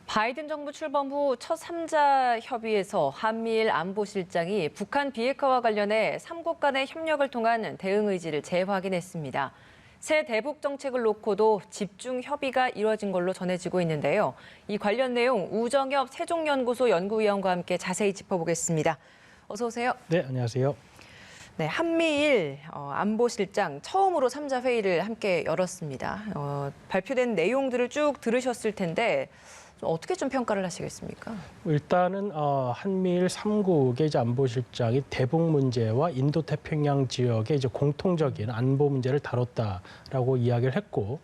바이든 정부 출범 후 첫 3자 협의에서 한미일 안보실장이 북한 비핵화와 관련해 3국 간의 협력을 통한 대응 의지를 재확인했습니다. 새 대북 정책을 놓고도 집중 협의가 이뤄진 걸로 전해지고 있는데요. 이 관련 내용 우정엽 세종연구소 연구위원과 함께 자세히 짚어보겠습니다. 어서 오세요. 네, 안녕하세요. 네, 한미일 안보실장 처음으로 3자 회의를 함께 열었습니다. 발표된 내용들을 쭉 들으셨을 텐데 어떻게 좀 평가를 하시겠습니까? 일단은 한미일 3국의 이제 안보실장이 대북 문제와 인도태평양 지역의 이제 공통적인 안보 문제를 다뤘다라고 이야기를 했고,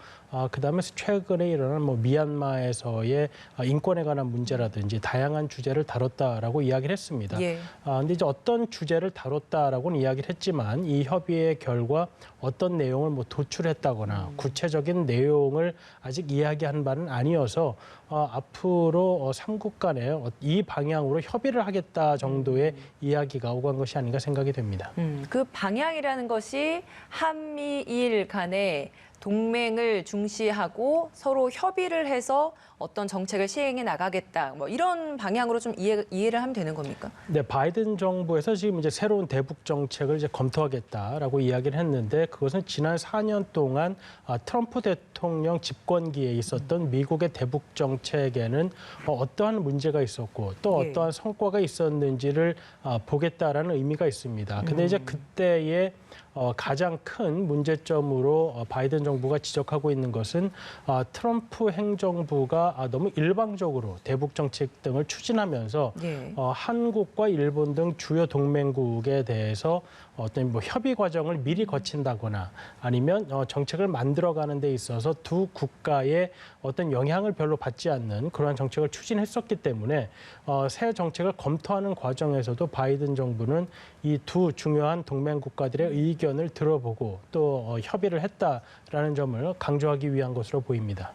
그다음에 최근에 일어난 미얀마에서의 인권에 관한 문제라든지 다양한 주제를 다뤘다라고 이야기를 했습니다. 예. 근데 이제 어떤 주제를 다뤘다라고는 이야기를 했지만 이 협의의 결과 어떤 내용을 도출했다거나 구체적인 내용을 아직 이야기한 바는 아니어서 앞으로 3국 간에 이 방향으로 협의를 하겠다 정도의 이야기가 오간 것이 아닌가 생각이 됩니다. 그 방향이라는 것이 한미일 간의 동맹을 중시하고 서로 협의를 해서 어떤 정책을 시행해 나가겠다. 이런 방향으로 좀 이해를 하면 되는 겁니까? 네, 바이든 정부에서 지금 이제 새로운 대북 정책을 이제 검토하겠다라고 이야기를 했는데 그것은 지난 4년 동안 트럼프 대통령 집권기에 있었던 미국의 대북 정책에는 어떠한 문제가 있었고 또 어떠한 성과가 있었는지를 보겠다라는 의미가 있습니다. 근데 이제 그때의 가장 큰 문제점으로 바이든 정부가 지적하고 있는 것은 트럼프 행정부가 너무 일방적으로 대북 정책 등을 추진하면서 한국과 일본 등 주요 동맹국에 대해서 어떤 협의 과정을 미리 거친다거나 아니면 정책을 만들어가는 데 있어서 두 국가의 어떤 영향을 별로 받지 않는 그러한 정책을 추진했었기 때문에 새 정책을 검토하는 과정에서도 바이든 정부는 이 두 중요한 동맹 국가들의 의견을 들어보고 또 협의를 했다라는 점을 강조하기 위한 것으로 보입니다.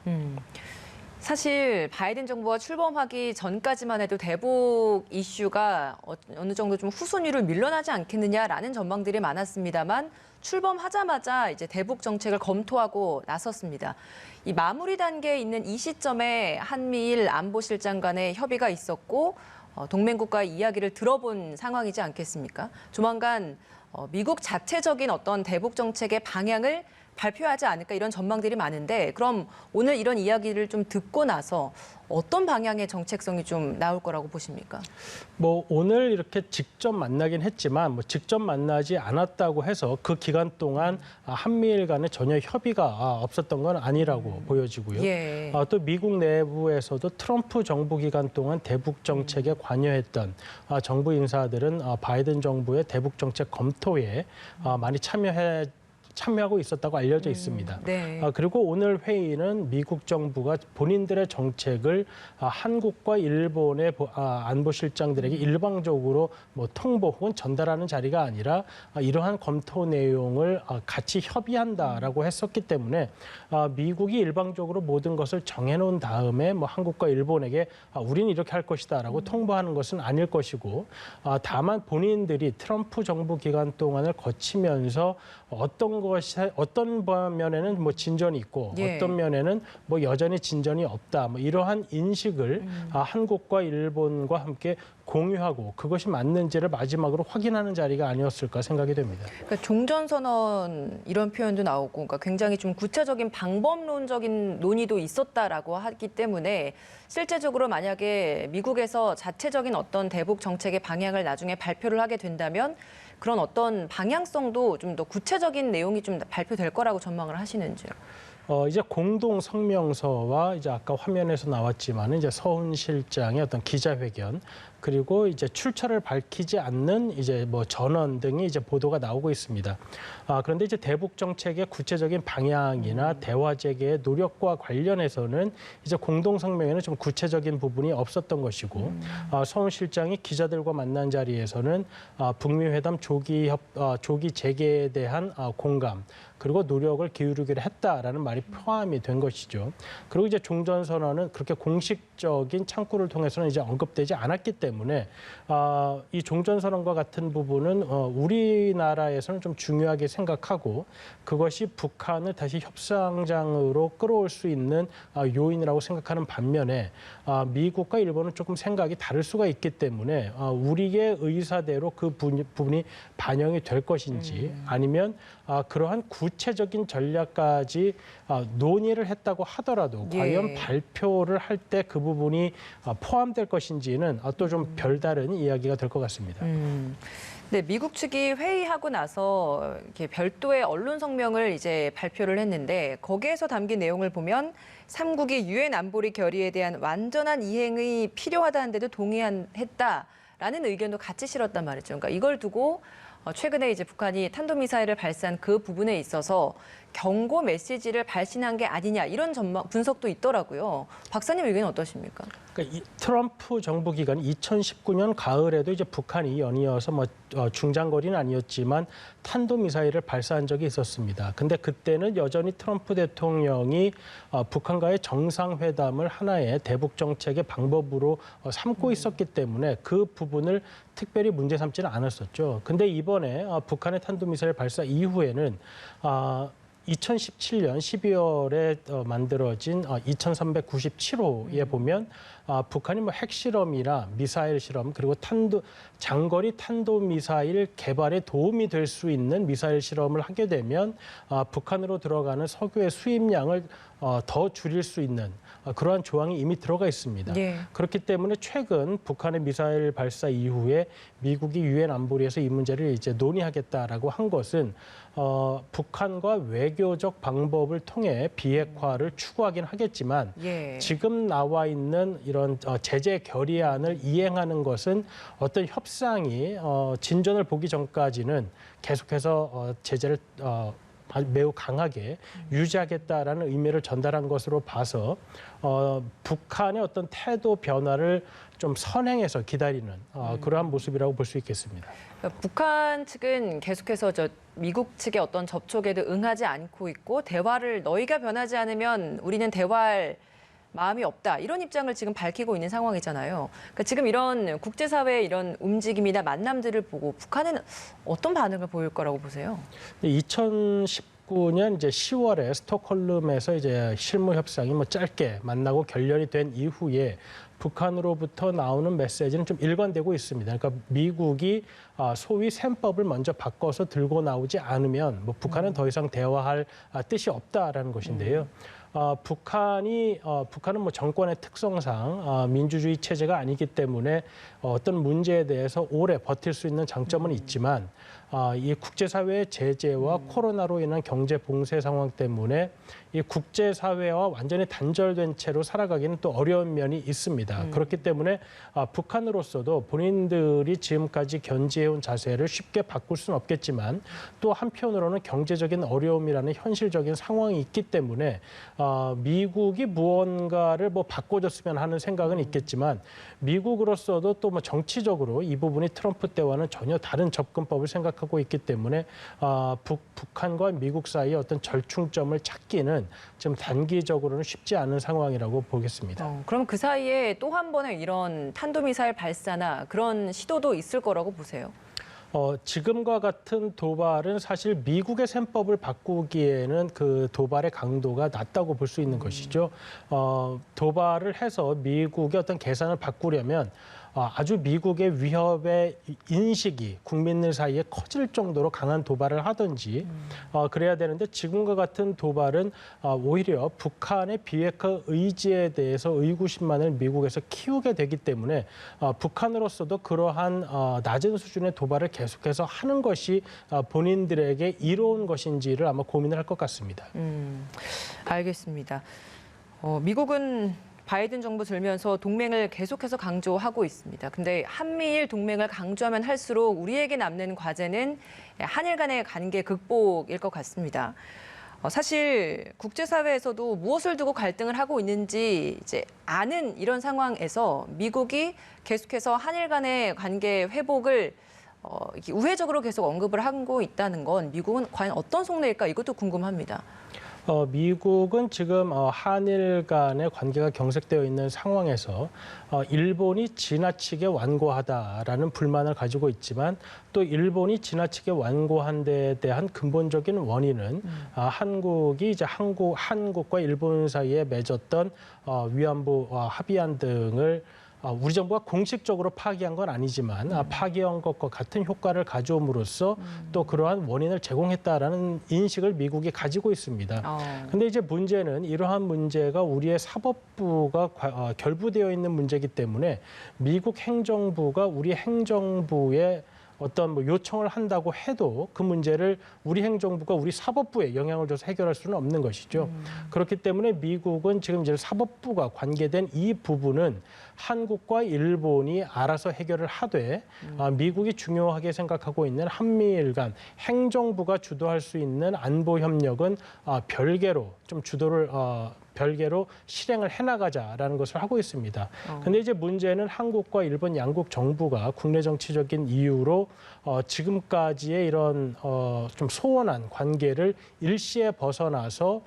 사실 바이든 정부가 출범하기 전까지만 해도 대북 이슈가 어느 정도 좀 후순위로 밀려나지 않겠느냐라는 전망들이 많았습니다만 출범하자마자 이제 대북 정책을 검토하고 나섰습니다. 이 마무리 단계에 있는 이 시점에 한미일 안보실장 간의 협의가 있었고 동맹국가의 이야기를 들어본 상황이지 않겠습니까? 조만간 미국 자체적인 어떤 대북 정책의 방향을 발표하지 않을까 이런 전망들이 많은데 그럼 오늘 이런 이야기를 좀 듣고 나서 어떤 방향의 정책성이 좀 나올 거라고 보십니까? 오늘 이렇게 직접 만나긴 했지만 직접 만나지 않았다고 해서 그 기간 동안 한미일 간에 전혀 협의가 없었던 건 아니라고 보여지고요. 예. 또 미국 내부에서도 트럼프 정부 기간 동안 대북 정책에 관여했던 정부 인사들은 바이든 정부의 대북 정책 검토에 많이 참여하고 있었다고 알려져 있습니다. 네. 그리고 오늘 회의는 미국 정부가 본인들의 정책을 한국과 일본의 안보실장들에게 일방적으로 통보 혹은 전달하는 자리가 아니라 이러한 검토 내용을 같이 협의한다라고 했었기 때문에 미국이 일방적으로 모든 것을 정해놓은 다음에 한국과 일본에게 우린 이렇게 할 것이다라고 통보하는 것은 아닐 것이고 다만 본인들이 트럼프 정부 기간 동안을 거치면서 어떤 면에는 진전이 있고 어떤 면에는 여전히 진전이 없다. 이러한 인식을 한국과 일본과 함께 공유하고 그것이 맞는지를 마지막으로 확인하는 자리가 아니었을까 생각이 됩니다. 그러니까 종전선언 이런 표현도 나오고 그러니까 굉장히 좀 구체적인 방법론적인 논의도 있었다라고 하기 때문에 실제적으로 만약에 미국에서 자체적인 어떤 대북 정책의 방향을 나중에 발표를 하게 된다면 그런 어떤 방향성도 좀 더 구체적인 내용이 좀 발표될 거라고 전망을 하시는지요? 이제 공동 성명서와 이제 아까 화면에서 나왔지만 이제 서훈 실장의 어떤 기자회견 그리고 이제 출처를 밝히지 않는 이제 전언 등이 이제 보도가 나오고 있습니다. 그런데 이제 대북 정책의 구체적인 방향이나 대화 재개의 노력과 관련해서는 이제 공동 성명에는 좀 구체적인 부분이 없었던 것이고 서훈 실장이 기자들과 만난 자리에서는 북미 회담 조기 재개에 대한 공감 그리고 노력을 기울이기로 했다라는 말이 포함이 된 것이죠. 그리고 이제 종전선언은 그렇게 공식적인 창구를 통해서는 이제 언급되지 않았기 때문에 이 종전선언과 같은 부분은 우리나라에서는 좀 중요하게 생각하고 그것이 북한을 다시 협상장으로 끌어올 수 있는 요인이라고 생각하는 반면에 미국과 일본은 조금 생각이 다를 수가 있기 때문에 우리의 의사대로 그 부분이 반영이 될 것인지 아니면 그러한 구체적인 전략까지 논의를 했다고 하더라도 과연 발표를 할 때 그 부분이 포함될 것인지는 또 좀 별다른 이야기가 될 것 같습니다. 네, 미국 측이 회의하고 나서 이렇게 별도의 언론 성명을 이제 발표를 했는데 거기에서 담긴 내용을 보면 3국이 유엔 안보리 결의에 대한 완전한 이행이 필요하다는데도 동의했다라는 의견도 같이 실었단 말이죠. 그러니까 이걸 두고 최근에 이제 북한이 탄도미사일을 발사한 그 부분에 있어서 경고 메시지를 발신한 게 아니냐 이런 분석도 있더라고요. 박사님 의견은 어떠십니까? 그러니까 이 트럼프 정부 기간 2019년 가을에도 이제 북한이 연이어서 중장거리는 아니었지만 탄도미사일을 발사한 적이 있었습니다. 근데 그때는 여전히 트럼프 대통령이 북한과의 정상회담을 하나의 대북 정책의 방법으로 삼고 있었기 때문에 그 부분을 특별히 문제 삼지는 않았었죠. 근데 이번에 북한의 탄도미사일 발사 이후에는 2017년 12월에 만들어진 2397호에 보면 북한이 핵실험이나 미사일 실험 그리고 장거리 탄도미사일 개발에 도움이 될 수 있는 미사일 실험을 하게 되면 북한으로 들어가는 석유의 수입량을 더 줄일 수 있는 그러한 조항이 이미 들어가 있습니다. 그렇기 때문에 최근 북한의 미사일 발사 이후에 미국이 유엔 안보리에서 이 문제를 이제 논의하겠다라고 한 것은 북한과 외교적 방법을 통해 비핵화를 추구하긴 하겠지만 지금 나와 있는 이런 제재 결의안을 이행하는 것은 어떤 협상이 진전을 보기 전까지는 계속해서 제재를 매우 강하게 유지하겠다라는 의미를 전달한 것으로 봐서 북한의 어떤 태도 변화를 좀 선행해서 기다리는 그러한 모습이라고 볼 수 있겠습니다. 그러니까 북한 측은 계속해서 미국 측의 어떤 접촉에도 응하지 않고 있고 대화를 너희가 변하지 않으면 우리는 대화할 마음이 없다. 이런 입장을 지금 밝히고 있는 상황이잖아요. 그러니까 지금 이런 국제사회의 이런 움직임이나 만남들을 보고 북한은 어떤 반응을 보일 거라고 보세요? 2019년 이제 10월에 스톡홀름에서 이제 실무 협상이 짧게 만나고 결렬이 된 이후에 북한으로부터 나오는 메시지는 좀 일관되고 있습니다. 그러니까 미국이 소위 셈법을 먼저 바꿔서 들고 나오지 않으면 북한은 더 이상 대화할 뜻이 없다라는 것인데요. 북한은 정권의 특성상 민주주의 체제가 아니기 때문에 어떤 문제에 대해서 오래 버틸 수 있는 장점은 있지만 이 국제사회의 제재와 코로나로 인한 경제 봉쇄 상황 때문에 이 국제사회와 완전히 단절된 채로 살아가기는 또 어려운 면이 있습니다. 그렇기 때문에 북한으로서도 본인들이 지금까지 견지해온 자세를 쉽게 바꿀 수는 없겠지만 또 한편으로는 경제적인 어려움이라는 현실적인 상황이 있기 때문에 미국이 무언가를 바꿔줬으면 하는 생각은 있겠지만 미국으로서도 또 정치적으로 이 부분이 트럼프 때와는 전혀 다른 접근법을 생각하고 있기 때문에 북한과 미국 사이의 어떤 절충점을 찾기는 지금 단기적으로는 쉽지 않은 상황이라고 보겠습니다. 그럼 그 사이에 또 한 번의 이런 탄도미사일 발사나 그런 시도도 있을 거라고 보세요? 지금과 같은 도발은 사실 미국의 셈법을 바꾸기에는 그 도발의 강도가 낮다고 볼 수 있는 것이죠. 도발을 해서 미국의 어떤 계산을 바꾸려면 아주 미국의 위협의 인식이 국민들 사이에 커질 정도로 강한 도발을 하든지 그래야 되는데 지금과 같은 도발은 오히려 북한의 비핵화 의지에 대해서 의구심만을 미국에서 키우게 되기 때문에 북한으로서도 그러한 낮은 수준의 도발을 계속해서 하는 것이 본인들에게 이로운 것인지를 아마 고민을 할 것 같습니다. 알겠습니다. 미국은 바이든 정부 들면서 동맹을 계속해서 강조하고 있습니다. 근데 한미일 동맹을 강조하면 할수록 우리에게 남는 과제는 한일 간의 관계 극복일 것 같습니다. 사실 국제사회에서도 무엇을 두고 갈등을 하고 있는지 이제 아는 이런 상황에서 미국이 계속해서 한일 간의 관계 회복을 이게 우회적으로 계속 언급을 하고 있다는 건 미국은 과연 어떤 속내일까 이것도 궁금합니다. 미국은 지금 한일 간의 관계가 경색되어 있는 상황에서 일본이 지나치게 완고하다라는 불만을 가지고 있지만 또 일본이 지나치게 완고한 데에 대한 근본적인 원인은 한국이 이제 한국과 일본 사이에 맺었던 위안부 합의안 등을 우리 정부가 공식적으로 파기한 건 아니지만 파기한 것과 같은 효과를 가져옴으로써 또 그러한 원인을 제공했다라는 인식을 미국이 가지고 있습니다. 근데 이제 문제는 이러한 문제가 우리의 사법부가 결부되어 있는 문제이기 때문에 미국 행정부가 우리 행정부의 어떤 요청을 한다고 해도 그 문제를 우리 행정부가 우리 사법부에 영향을 줘서 해결할 수는 없는 것이죠. 그렇기 때문에 미국은 지금 이제 사법부가 관계된 이 부분은 한국과 일본이 알아서 해결을 하되 미국이 중요하게 생각하고 있는 한미일 간 행정부가 주도할 수 있는 안보 협력은 별개로 좀 주도를 별개로 실행을 해나가자라는 것을 하고 있습니다. 근데 이제 문제는 한국과 일본 양국 정부가 국내 정치적인 이유로 지금까지의 이런 좀 소원한 관계를 일시에 벗어나서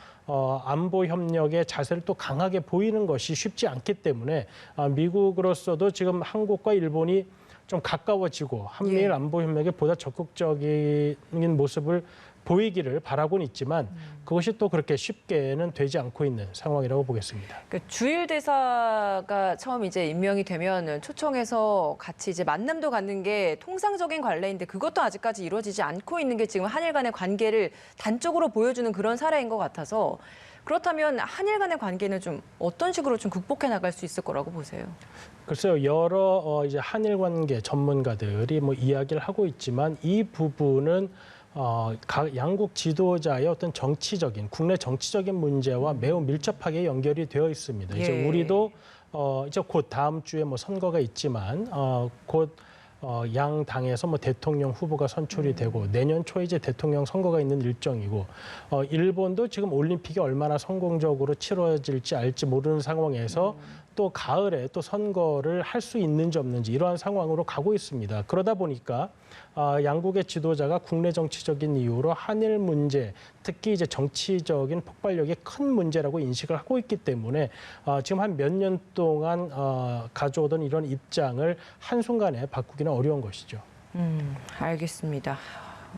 안보 협력의 자세를 또 강하게 보이는 것이 쉽지 않기 때문에 미국으로서도 지금 한국과 일본이 좀 가까워지고 한미일 안보 협력에 보다 적극적인 모습을 보이기를 바라고는 있지만 그것이 또 그렇게 쉽게는 되지 않고 있는 상황이라고 보겠습니다. 그러니까 주일 대사가 처음 이제 임명이 되면 초청해서 같이 이제 만남도 갖는 게 통상적인 관례인데 그것도 아직까지 이루어지지 않고 있는 게 지금 한일 간의 관계를 단적으로 보여주는 그런 사례인 것 같아서 그렇다면 한일 간의 관계는 좀 어떤 식으로 좀 극복해 나갈 수 있을 거라고 보세요? 글쎄요, 여러 이제 한일 관계 전문가들이 이야기를 하고 있지만 이 부분은 각 양국 지도자의 어떤 정치적인 국내 정치적인 문제와 매우 밀접하게 연결이 되어 있습니다. 이제 우리도 이제 곧 다음 주에 선거가 있지만 곧 양 당에서 대통령 후보가 선출이 되고 내년 초에 이제 대통령 선거가 있는 일정이고 일본도 지금 올림픽이 얼마나 성공적으로 치러질지 알지 모르는 상황에서 또 가을에 또 선거를 할 수 있는지 없는지 이러한 상황으로 가고 있습니다. 그러다 보니까 양국의 지도자가 국내 정치적인 이유로 한일 문제, 특히 이제 정치적인 폭발력이 큰 문제라고 인식을 하고 있기 때문에 지금 한 몇 년 동안 가져오던 이런 입장을 한순간에 바꾸기는 어려운 것이죠. 알겠습니다.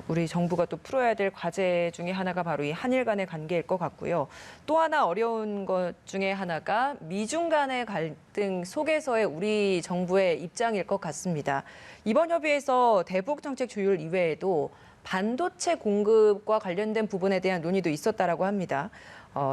우리 정부가 또 풀어야 될 과제 중에 하나가 바로 이 한일 간의 관계일 것 같고요. 또 하나 어려운 것 중에 하나가 미중 간의 갈등 속에서의 우리 정부의 입장일 것 같습니다. 이번 협의에서 대북 정책 조율 이외에도 반도체 공급과 관련된 부분에 대한 논의도 있었다라고 합니다.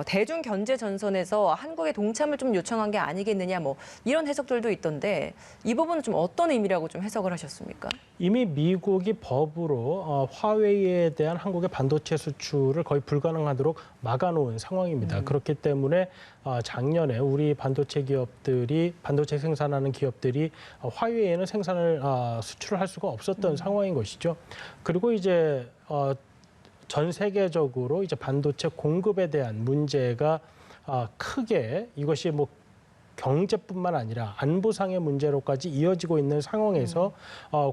대중 견제 전선에서 한국의 동참을 좀 요청한 게 아니겠느냐 이런 해석들도 있던데 이 부분은 좀 어떤 의미라고 좀 해석을 하셨습니까? 이미 미국이 법으로 화웨이에 대한 한국의 반도체 수출을 거의 불가능하도록 막아놓은 상황입니다. 그렇기 때문에 작년에 우리 반도체 생산하는 기업들이 화웨이에는 수출을 할 수가 없었던 상황인 것이죠. 그리고 이제 전 세계적으로 이제 반도체 공급에 대한 문제가 크게 이것이 경제뿐만 아니라 안보상의 문제로까지 이어지고 있는 상황에서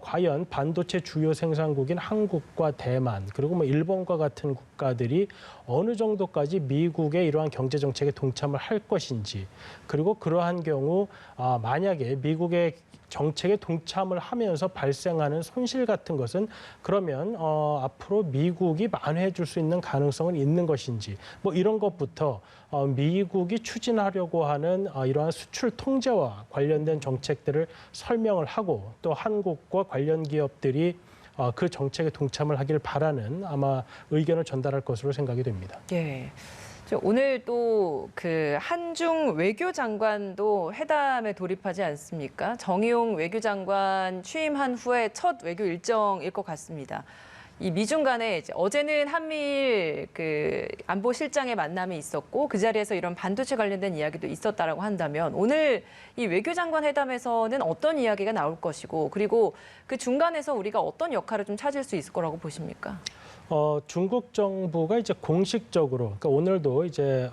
과연 반도체 주요 생산국인 한국과 대만 그리고 일본과 같은 국가들이 어느 정도까지 미국의 이러한 경제 정책에 동참을 할 것인지 그리고 그러한 경우 만약에 미국의 정책에 동참을 하면서 발생하는 손실 같은 것은 그러면 앞으로 미국이 만회해 줄 수 있는 가능성은 있는 것인지 이런 것부터 미국이 추진하려고 하는 이러한 수출 통제와 관련된 정책들을 설명을 하고 또 한국과 관련 기업들이 그 정책에 동참을 하길 바라는 아마 의견을 전달할 것으로 생각이 됩니다. 예. 오늘 또 그 한중 외교장관도 회담에 돌입하지 않습니까? 정의용 외교장관 취임한 후에 첫 외교 일정일 것 같습니다. 이 미중 간에 어제는 한미일 그 안보실장의 만남이 있었고 그 자리에서 이런 반도체 관련된 이야기도 있었다라고 한다면 오늘 이 외교장관 회담에서는 어떤 이야기가 나올 것이고 그리고 그 중간에서 우리가 어떤 역할을 좀 찾을 수 있을 거라고 보십니까? 중국 정부가 이제 공식적으로, 그러니까 오늘도 이제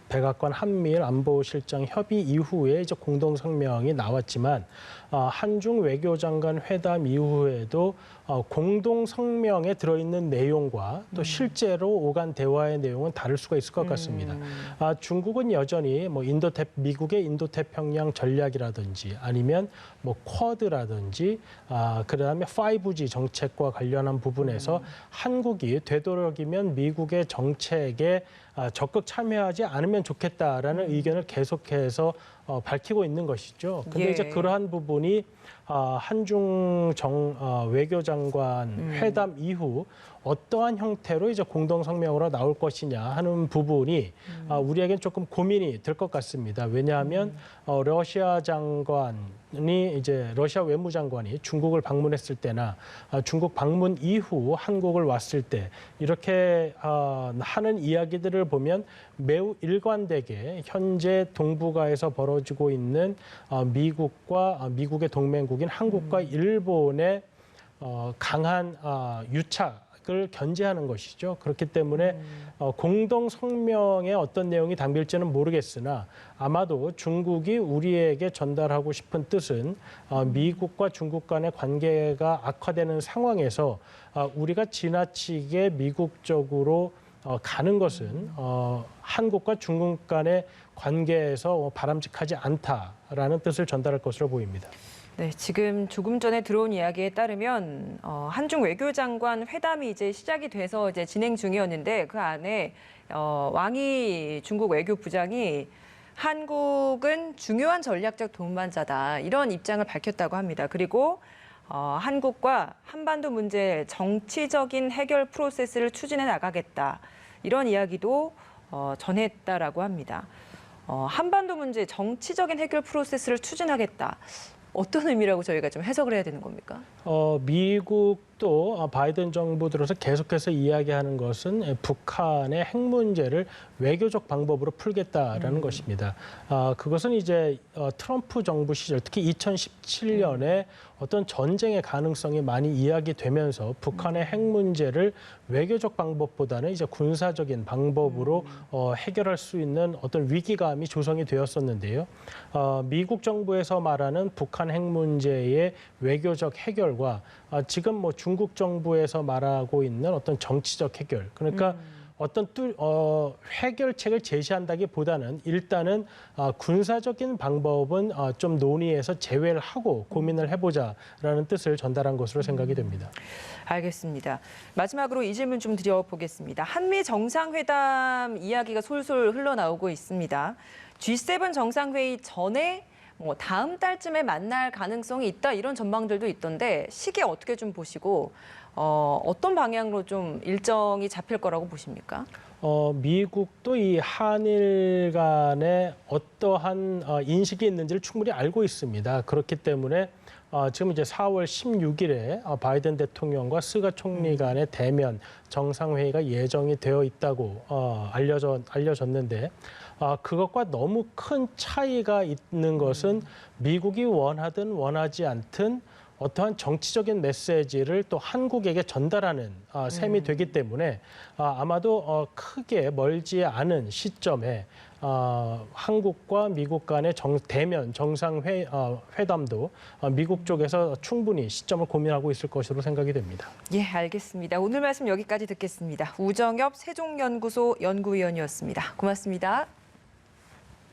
백악관 한미일 안보실장 협의 이후에 이제 공동 성명이 나왔지만 한중 외교장관 회담 이후에도 공동 성명에 들어있는 내용과 또 실제로 오간 대화의 내용은 다를 수가 있을 것 같습니다. 중국은 여전히 뭐 미국의 인도태평양 전략이라든지 아니면 뭐 쿼드라든지 그다음에 5G 정책과 관련한 부분에서 한국이 되도록이면 미국의 정책에 적극 참여하지 않으면 좋겠다라는 의견을 계속해서 밝히고 있는 것이죠. 근데 이제 그러한 부분이 한중 외교장관 회담 이후 어떠한 형태로 이제 공동 성명으로 나올 것이냐 하는 부분이 우리에겐 조금 고민이 될 것 같습니다. 왜냐하면 러시아 외무장관이 중국을 방문했을 때나 중국 방문 이후 한국을 왔을 때 이렇게 하는 이야기들을 보면 매우 일관되게 현재 동북아에서 벌어지고 있는 미국과 미국의 동맹국인 한국과 일본의 강한 유착을 견제하는 것이죠. 그렇기 때문에 공동 성명에 어떤 내용이 담길지는 모르겠으나 아마도 중국이 우리에게 전달하고 싶은 뜻은 미국과 중국 간의 관계가 악화되는 상황에서 우리가 지나치게 미국 쪽으로 가는 것은 한국과 중국 간의 관계에서 바람직하지 않다라는 뜻을 전달할 것으로 보입니다. 네, 지금 조금 전에 들어온 이야기에 따르면 한중 외교장관 회담이 이제 시작이 돼서 이제 진행 중이었는데 그 안에 왕이 중국 외교부장이 한국은 중요한 전략적 동반자다 이런 입장을 밝혔다고 합니다. 그리고 한국과 한반도 문제 정치적인 해결 프로세스를 추진해 나가겠다 이런 이야기도 전했다라고 합니다. 한반도 문제 정치적인 해결 프로세스를 추진하겠다. 어떤 의미라고 저희가 좀 해석을 해야 되는 겁니까? 미국도 바이든 정부 들어서 계속해서 이야기하는 것은 북한의 핵 문제를 외교적 방법으로 풀겠다라는 것입니다. 그것은 이제 트럼프 정부 시절, 특히 2017년에 어떤 전쟁의 가능성이 많이 이야기되면서 북한의 핵 문제를 외교적 방법보다는 이제 군사적인 방법으로 해결할 수 있는 어떤 위기감이 조성이 되었었는데요. 미국 정부에서 말하는 북한 핵 문제의 외교적 해결과 지금 뭐 중국 정부에서 말하고 있는 어떤 정치적 해결, 그러니까 어떤 해결책을 제시한다기보다는 일단은 군사적인 방법은 좀 논의해서 제외를 하고 고민을 해보자라는 뜻을 전달한 것으로 생각이 됩니다. 알겠습니다. 마지막으로 이 질문 좀 드려보겠습니다. 한미 정상회담 이야기가 솔솔 흘러나오고 있습니다. G7 정상회의 전에 다음 달쯤에 만날 가능성이 있다 이런 전망들도 있던데 시기 어떻게 좀 보시고 어떤 방향으로 좀 일정이 잡힐 거라고 보십니까? 미국도 이 한일 간에 어떠한 인식이 있는지를 충분히 알고 있습니다. 그렇기 때문에 지금 이제 4월 16일에 바이든 대통령과 스가 총리 간의 대면 정상회의가 예정이 되어 있다고 알려졌는데 그것과 너무 큰 차이가 있는 것은 미국이 원하든 원하지 않든 어떠한 정치적인 메시지를 또 한국에게 전달하는 셈이 되기 때문에 아마도 크게 멀지 않은 시점에 한국과 미국 간의 대면 정상회담도 미국 쪽에서 충분히 시점을 고민하고 있을 것으로 생각이 됩니다. 예, 알겠습니다. 오늘 말씀 여기까지 듣겠습니다. 우정엽 세종연구소 연구위원이었습니다. 고맙습니다.